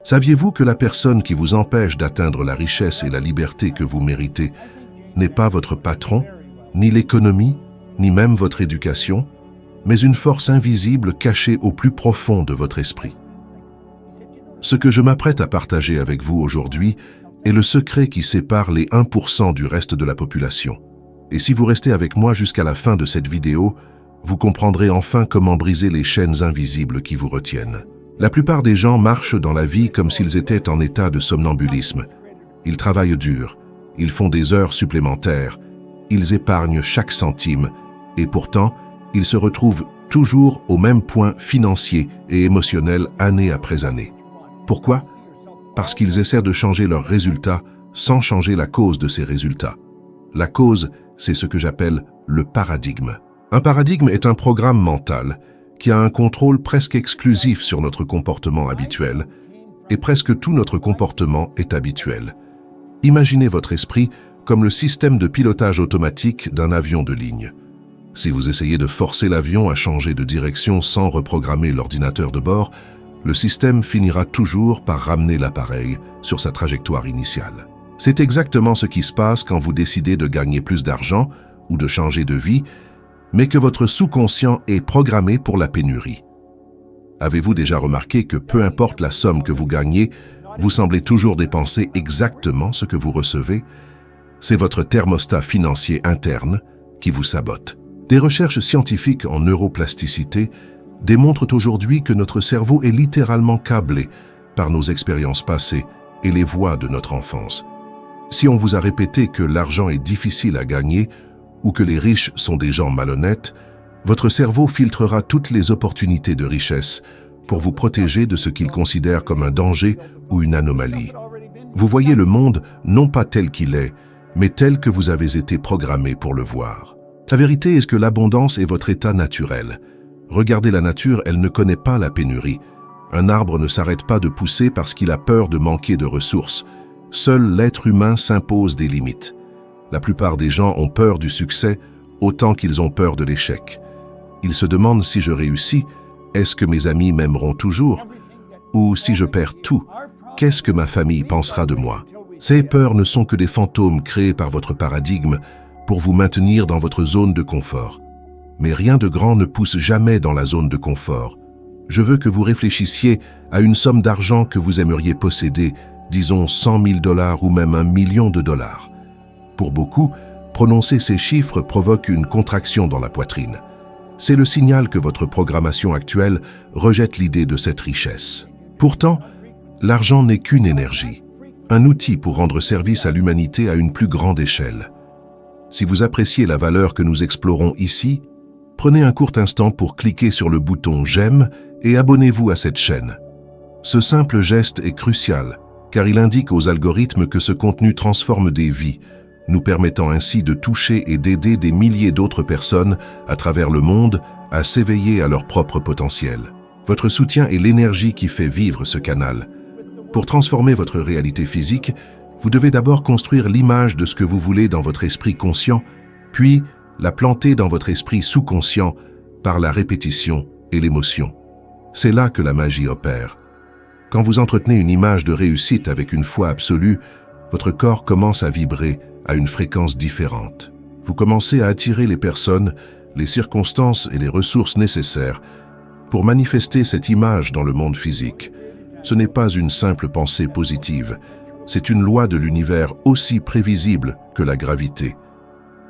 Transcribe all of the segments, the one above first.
Saviez-vous que la personne qui vous empêche d'atteindre la richesse et la liberté que vous méritez n'est pas votre patron, ni l'économie, ni même votre éducation, mais une force invisible cachée au plus profond de votre esprit? Ce que je m'apprête à partager avec vous aujourd'hui est le secret qui sépare les 1% du reste de la population. Et si vous restez avec moi jusqu'à la fin de cette vidéo, vous comprendrez enfin comment briser les chaînes invisibles qui vous retiennent. La plupart des gens marchent dans la vie comme s'ils étaient en état de somnambulisme. Ils travaillent dur, ils font des heures supplémentaires, ils épargnent chaque centime, et pourtant, ils se retrouvent toujours au même point financier et émotionnel année après année. Pourquoi? Parce qu'ils essaient de changer leurs résultats sans changer la cause de ces résultats. La cause, c'est ce que j'appelle le paradigme. Un paradigme est un programme mental qui a un contrôle presque exclusif sur notre comportement habituel, et presque tout notre comportement est habituel. Imaginez votre esprit comme le système de pilotage automatique d'un avion de ligne. Si vous essayez de forcer l'avion à changer de direction sans reprogrammer l'ordinateur de bord, le système finira toujours par ramener l'appareil sur sa trajectoire initiale. C'est exactement ce qui se passe quand vous décidez de gagner plus d'argent ou de changer de vie, mais que votre sous-conscient est programmé pour la pénurie. Avez-vous déjà remarqué que peu importe la somme que vous gagnez, vous semblez toujours dépenser exactement ce que vous recevez? C'est votre thermostat financier interne qui vous sabote. Des recherches scientifiques en neuroplasticité démontrent aujourd'hui que notre cerveau est littéralement câblé par nos expériences passées et les voies de notre enfance. Si on vous a répété que l'argent est difficile à gagner ou que les riches sont des gens malhonnêtes, votre cerveau filtrera toutes les opportunités de richesse pour vous protéger de ce qu'il considère comme un danger ou une anomalie. Vous voyez le monde non pas tel qu'il est, mais tel que vous avez été programmé pour le voir. La vérité est que l'abondance est votre état naturel. Regardez la nature, elle ne connaît pas la pénurie. Un arbre ne s'arrête pas de pousser parce qu'il a peur de manquer de ressources. Seul l'être humain s'impose des limites. La plupart des gens ont peur du succès autant qu'ils ont peur de l'échec. Ils se demandent si je réussis, est-ce que mes amis m'aimeront toujours? Ou si je perds tout, qu'est-ce que ma famille pensera de moi? Ces peurs ne sont que des fantômes créés par votre paradigme pour vous maintenir dans votre zone de confort. Mais rien de grand ne pousse jamais dans la zone de confort. Je veux que vous réfléchissiez à une somme d'argent que vous aimeriez posséder, disons 100 000 $ ou même $1 million. Pour beaucoup, prononcer ces chiffres provoque une contraction dans la poitrine. C'est le signal que votre programmation actuelle rejette l'idée de cette richesse. Pourtant, l'argent n'est qu'une énergie, un outil pour rendre service à l'humanité à une plus grande échelle. Si vous appréciez la valeur que nous explorons ici, prenez un court instant pour cliquer sur le bouton « J'aime » et abonnez-vous à cette chaîne. Ce simple geste est crucial, car il indique aux algorithmes que ce contenu transforme des vies, nous permettant ainsi de toucher et d'aider des milliers d'autres personnes à travers le monde à s'éveiller à leur propre potentiel. Votre soutien est l'énergie qui fait vivre ce canal. Pour transformer votre réalité physique, vous devez d'abord construire l'image de ce que vous voulez dans votre esprit conscient, puis la planter dans votre esprit sous-conscient par la répétition et l'émotion. C'est là que la magie opère. Quand vous entretenez une image de réussite avec une foi absolue, votre corps commence à vibrer à une fréquence différente. Vous commencez à attirer les personnes, les circonstances et les ressources nécessaires pour manifester cette image dans le monde physique. Ce n'est pas une simple pensée positive, c'est une loi de l'univers aussi prévisible que la gravité.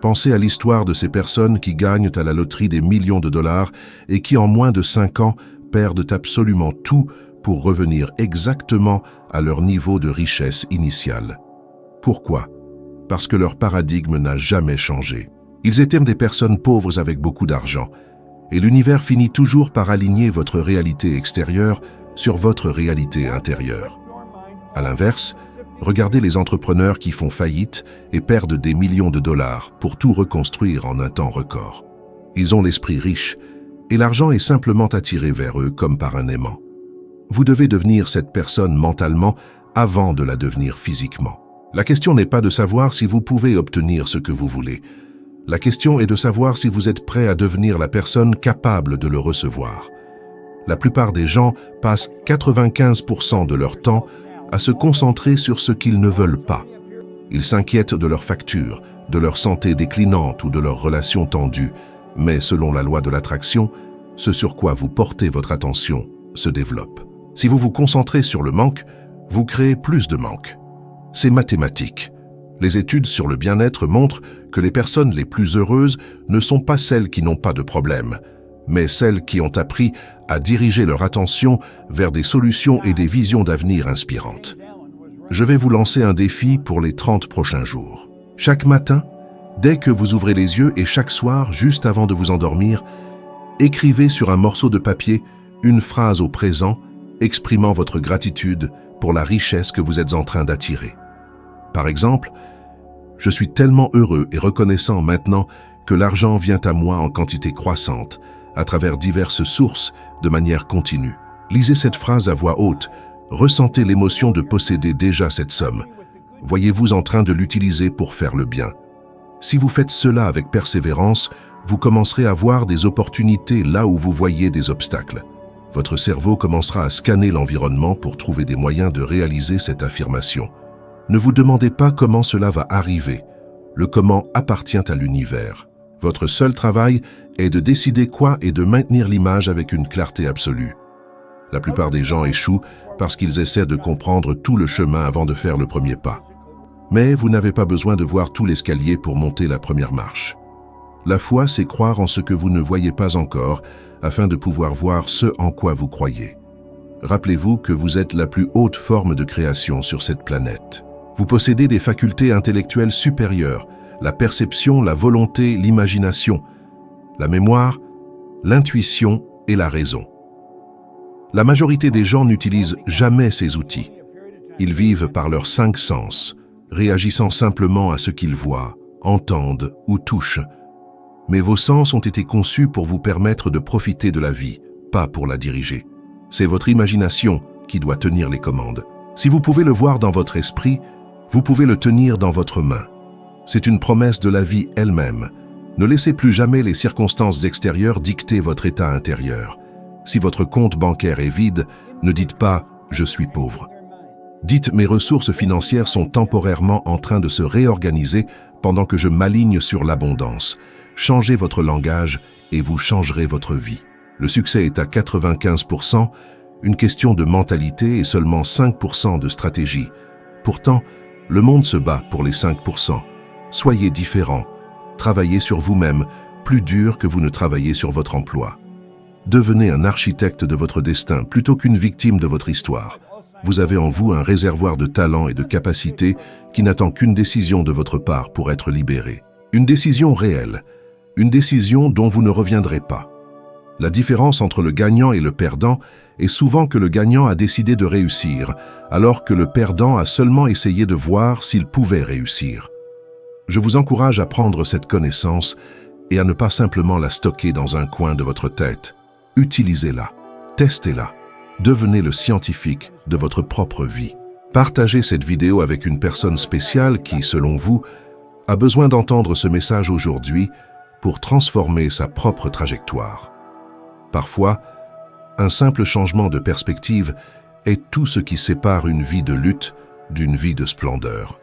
Pensez à l'histoire de ces personnes qui gagnent à la loterie des millions de dollars et qui en moins de 5 ans perdent absolument tout pour revenir exactement à leur niveau de richesse initiale. Pourquoi? Parce que leur paradigme n'a jamais changé. Ils étaient des personnes pauvres avec beaucoup d'argent, et l'univers finit toujours par aligner votre réalité extérieure sur votre réalité intérieure. À l'inverse, regardez les entrepreneurs qui font faillite et perdent des millions de dollars pour tout reconstruire en un temps record. Ils ont l'esprit riche, et l'argent est simplement attiré vers eux comme par un aimant. Vous devez devenir cette personne mentalement avant de la devenir physiquement. La question n'est pas de savoir si vous pouvez obtenir ce que vous voulez. La question est de savoir si vous êtes prêt à devenir la personne capable de le recevoir. La plupart des gens passent 95% de leur temps à se concentrer sur ce qu'ils ne veulent pas. Ils s'inquiètent de leurs factures, de leur santé déclinante ou de leurs relations tendues, mais selon la loi de l'attraction, ce sur quoi vous portez votre attention se développe. Si vous vous concentrez sur le manque, vous créez plus de manque. C'est mathématique. Les études sur le bien-être montrent que les personnes les plus heureuses ne sont pas celles qui n'ont pas de problème, mais celles qui ont appris à diriger leur attention vers des solutions et des visions d'avenir inspirantes. Je vais vous lancer un défi pour les 30 prochains jours. Chaque matin, dès que vous ouvrez les yeux et chaque soir, juste avant de vous endormir, écrivez sur un morceau de papier une phrase au présent exprimant votre gratitude pour la richesse que vous êtes en train d'attirer. Par exemple, « Je suis tellement heureux et reconnaissant maintenant que l'argent vient à moi en quantité croissante, à travers diverses sources, de manière continue. » Lisez cette phrase à voix haute, ressentez l'émotion de posséder déjà cette somme. Voyez-vous en train de l'utiliser pour faire le bien. Si vous faites cela avec persévérance, vous commencerez à voir des opportunités là où vous voyez des obstacles. Votre cerveau commencera à scanner l'environnement pour trouver des moyens de réaliser cette affirmation. Ne vous demandez pas comment cela va arriver. Le comment appartient à l'univers. Votre seul travail est de décider quoi et de maintenir l'image avec une clarté absolue. La plupart des gens échouent parce qu'ils essaient de comprendre tout le chemin avant de faire le premier pas. Mais vous n'avez pas besoin de voir tout l'escalier pour monter la première marche. La foi, c'est croire en ce que vous ne voyez pas encore, afin de pouvoir voir ce en quoi vous croyez. Rappelez-vous que vous êtes la plus haute forme de création sur cette planète. Vous possédez des facultés intellectuelles supérieures, la perception, la volonté, l'imagination, la mémoire, l'intuition et la raison. La majorité des gens n'utilisent jamais ces outils. Ils vivent par leurs 5 sens, réagissant simplement à ce qu'ils voient, entendent ou touchent. Mais vos sens ont été conçus pour vous permettre de profiter de la vie, pas pour la diriger. C'est votre imagination qui doit tenir les commandes. Si vous pouvez le voir dans votre esprit, vous pouvez le tenir dans votre main. C'est une promesse de la vie elle-même. Ne laissez plus jamais les circonstances extérieures dicter votre état intérieur. Si votre compte bancaire est vide, ne dites pas « je suis pauvre ». Dites « mes ressources financières sont temporairement en train de se réorganiser pendant que je m'aligne sur l'abondance ». Changez votre langage et vous changerez votre vie. Le succès est à 95%, une question de mentalité et seulement 5% de stratégie. Pourtant, le monde se bat pour les 5%. Soyez différent. Travaillez sur vous-même, plus dur que vous ne travaillez sur votre emploi. Devenez un architecte de votre destin plutôt qu'une victime de votre histoire. Vous avez en vous un réservoir de talent et de capacités qui n'attend qu'une décision de votre part pour être libéré. Une décision réelle. Une décision dont vous ne reviendrez pas. La différence entre le gagnant et le perdant est souvent que le gagnant a décidé de réussir, alors que le perdant a seulement essayé de voir s'il pouvait réussir. Je vous encourage à prendre cette connaissance et à ne pas simplement la stocker dans un coin de votre tête. Utilisez-la, testez-la, devenez le scientifique de votre propre vie. Partagez cette vidéo avec une personne spéciale qui, selon vous, a besoin d'entendre ce message aujourd'hui pour transformer sa propre trajectoire. Parfois, un simple changement de perspective est tout ce qui sépare une vie de lutte d'une vie de splendeur.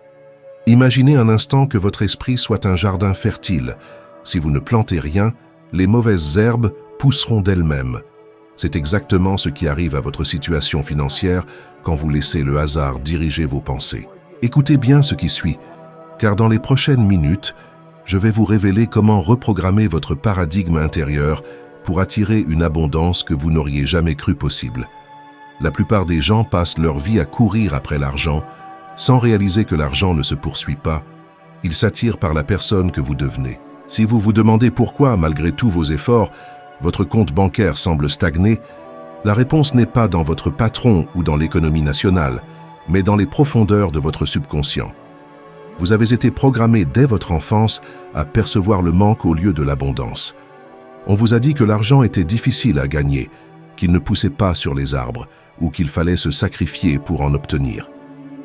Imaginez un instant que votre esprit soit un jardin fertile. Si vous ne plantez rien, les mauvaises herbes pousseront d'elles-mêmes. C'est exactement ce qui arrive à votre situation financière quand vous laissez le hasard diriger vos pensées. Écoutez bien ce qui suit, car dans les prochaines minutes, je vais vous révéler comment reprogrammer votre paradigme intérieur pour attirer une abondance que vous n'auriez jamais cru possible. La plupart des gens passent leur vie à courir après l'argent, sans réaliser que l'argent ne se poursuit pas. Il s'attire par la personne que vous devenez. Si vous vous demandez pourquoi, malgré tous vos efforts, votre compte bancaire semble stagner, la réponse n'est pas dans votre patron ou dans l'économie nationale, mais dans les profondeurs de votre subconscient. Vous avez été programmé dès votre enfance à percevoir le manque au lieu de l'abondance. On vous a dit que l'argent était difficile à gagner, qu'il ne poussait pas sur les arbres ou qu'il fallait se sacrifier pour en obtenir.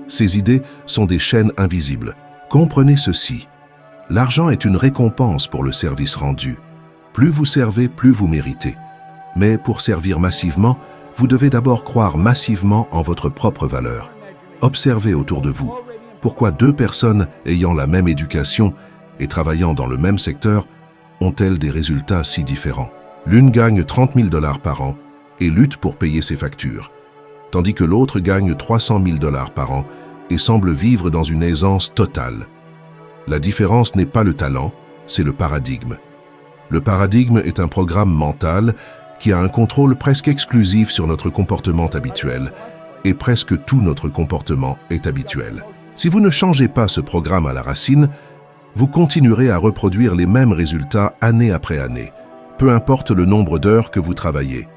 Ces idées sont des chaînes invisibles. Comprenez ceci. L'argent est une récompense pour le service rendu. Plus vous servez, plus vous méritez. Mais pour servir massivement, vous devez d'abord croire massivement en votre propre valeur. Observez autour de vous. Pourquoi deux personnes ayant la même éducation et travaillant dans le même secteur ont-elles des résultats si différents? L'une gagne 30 000 $ par an et lutte pour payer ses factures, tandis que l'autre gagne 300 000 $ par an et semble vivre dans une aisance totale. La différence n'est pas le talent, c'est le paradigme. Le paradigme est un programme mental qui a un contrôle presque exclusif sur notre comportement habituel, et presque tout notre comportement est habituel. Si vous ne changez pas ce programme à la racine, vous continuerez à reproduire les mêmes résultats année après année, peu importe le nombre d'heures que vous travaillez.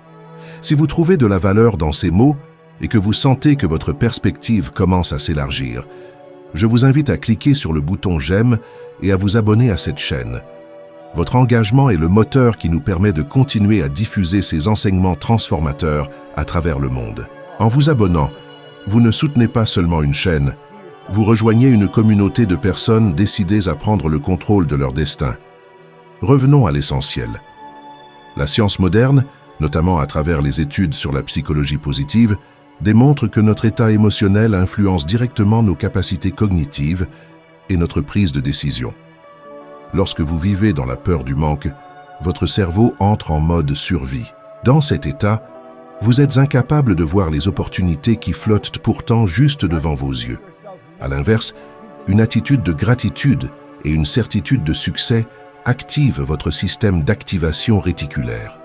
Si vous trouvez de la valeur dans ces mots et que vous sentez que votre perspective commence à s'élargir, je vous invite à cliquer sur le bouton « J'aime » et à vous abonner à cette chaîne. Votre engagement est le moteur qui nous permet de continuer à diffuser ces enseignements transformateurs à travers le monde. En vous abonnant, vous ne soutenez pas seulement une chaîne, vous rejoignez une communauté de personnes décidées à prendre le contrôle de leur destin. Revenons à l'essentiel. La science moderne, notamment à travers les études sur la psychologie positive, démontre que notre état émotionnel influence directement nos capacités cognitives et notre prise de décision. Lorsque vous vivez dans la peur du manque, votre cerveau entre en mode survie. Dans cet état, vous êtes incapable de voir les opportunités qui flottent pourtant juste devant vos yeux. À l'inverse, une attitude de gratitude et une certitude de succès activent votre système d'activation réticulaire.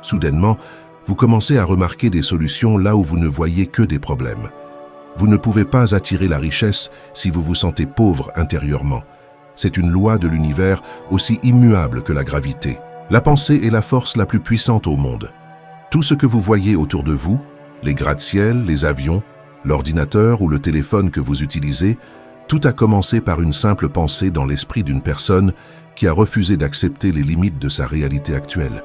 Soudainement, vous commencez à remarquer des solutions là où vous ne voyez que des problèmes. Vous ne pouvez pas attirer la richesse si vous vous sentez pauvre intérieurement. C'est une loi de l'univers aussi immuable que la gravité. La pensée est la force la plus puissante au monde. Tout ce que vous voyez autour de vous, les gratte-ciel, les avions, l'ordinateur ou le téléphone que vous utilisez, tout a commencé par une simple pensée dans l'esprit d'une personne qui a refusé d'accepter les limites de sa réalité actuelle.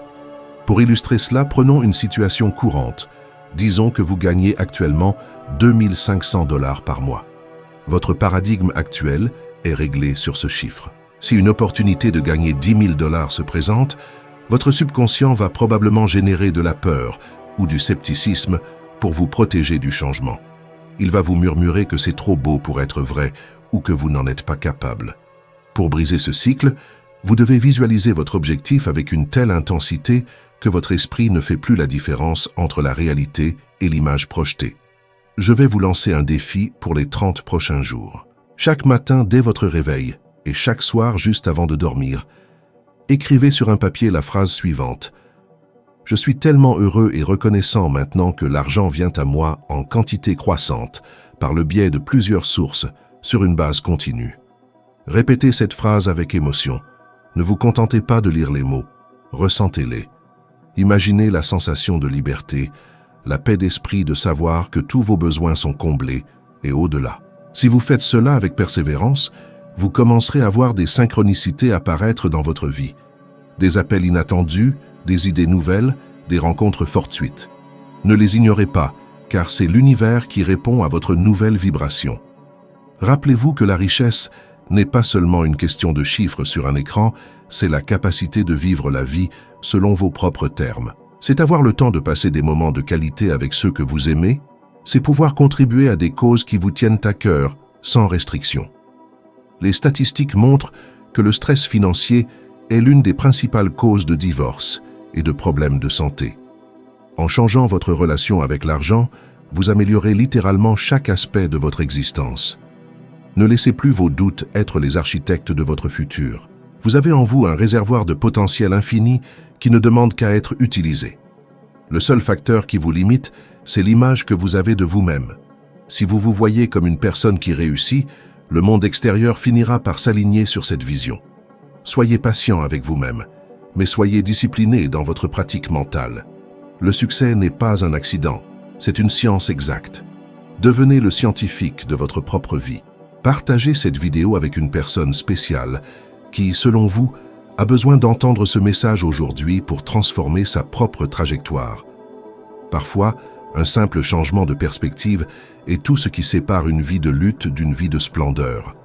Pour illustrer cela, prenons une situation courante. Disons que vous gagnez actuellement 2 500 $ par mois. Votre paradigme actuel est réglé sur ce chiffre. Si une opportunité de gagner 10 000 $ se présente, votre subconscient va probablement générer de la peur ou du scepticisme pour vous protéger du changement. Il va vous murmurer que c'est trop beau pour être vrai ou que vous n'en êtes pas capable. Pour briser ce cycle, vous devez visualiser votre objectif avec une telle intensité que votre esprit ne fait plus la différence entre la réalité et l'image projetée. Je vais vous lancer un défi pour les 30 prochains jours. Chaque matin dès votre réveil et chaque soir juste avant de dormir, écrivez sur un papier la phrase suivante. Je suis tellement heureux et reconnaissant maintenant que l'argent vient à moi en quantité croissante, par le biais de plusieurs sources, sur une base continue. Répétez cette phrase avec émotion. Ne vous contentez pas de lire les mots, ressentez-les. Imaginez la sensation de liberté, la paix d'esprit de savoir que tous vos besoins sont comblés et au-delà. Si vous faites cela avec persévérance, vous commencerez à voir des synchronicités apparaître dans votre vie. Des appels inattendus, des idées nouvelles, des rencontres fortuites. Ne les ignorez pas, car c'est l'univers qui répond à votre nouvelle vibration. Rappelez-vous que la richesse n'est pas seulement une question de chiffres sur un écran, c'est la capacité de vivre la vie selon vos propres termes. C'est avoir le temps de passer des moments de qualité avec ceux que vous aimez, c'est pouvoir contribuer à des causes qui vous tiennent à cœur, sans restriction. Les statistiques montrent que le stress financier est l'une des principales causes de divorce et de problèmes de santé. En changeant votre relation avec l'argent, vous améliorez littéralement chaque aspect de votre existence. Ne laissez plus vos doutes être les architectes de votre futur. Vous avez en vous un réservoir de potentiel infini qui ne demande qu'à être utilisé. Le seul facteur qui vous limite, c'est l'image que vous avez de vous-même. Si vous vous voyez comme une personne qui réussit, le monde extérieur finira par s'aligner sur cette vision. Soyez patient avec vous-même, mais soyez discipliné dans votre pratique mentale. Le succès n'est pas un accident, c'est une science exacte. Devenez le scientifique de votre propre vie. Partagez cette vidéo avec une personne spéciale qui, selon vous, a besoin d'entendre ce message aujourd'hui pour transformer sa propre trajectoire. Parfois, un simple changement de perspective est tout ce qui sépare une vie de lutte d'une vie de splendeur.